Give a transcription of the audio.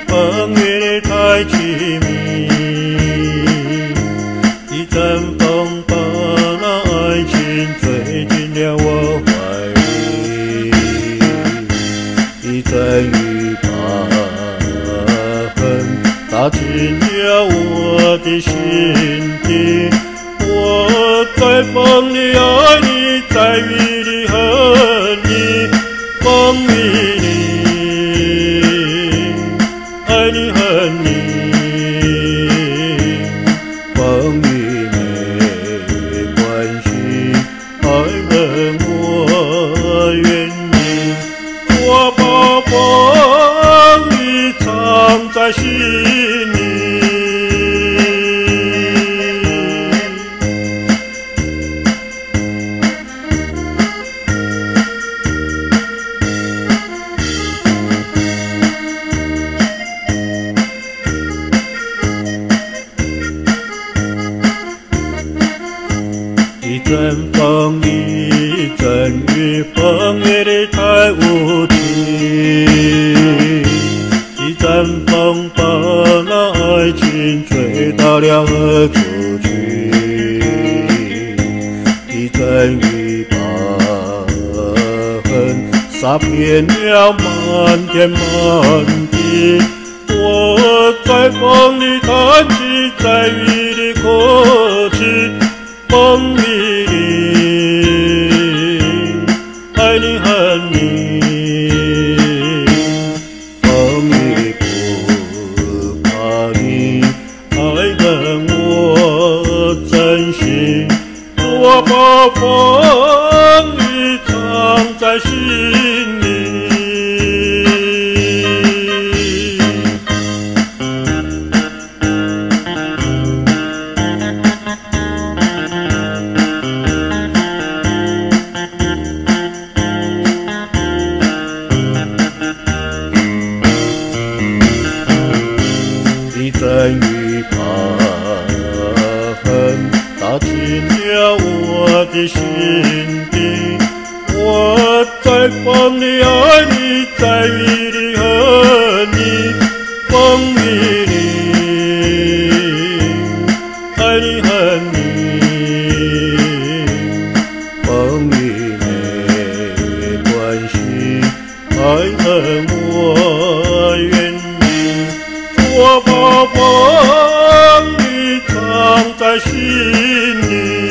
风雨太凄迷，一阵风把那爱情吹进了我怀里，一阵雨把恨打进了我的心底。我在风里爱你，在雨里恨你，风雨里爱你恨你，风雨没关系，爱人我愿意，我把风雨藏在心里。一阵风一阵雨，风雨里太无情，一阵风把那爱情吹到了何处去，一阵雨把恨洒遍了满天满地。我在风里叹气，在雨里哭泣，风雨里爱你恨你，风雨不怕你，爱人我珍惜，我把风雨藏在心里。一阵雨把恨打进了我的心底，我在风里爱你，在雨里恨你，风雨里爱你恨你，风雨没关系，爱人我愿意，我把风雨藏在心里。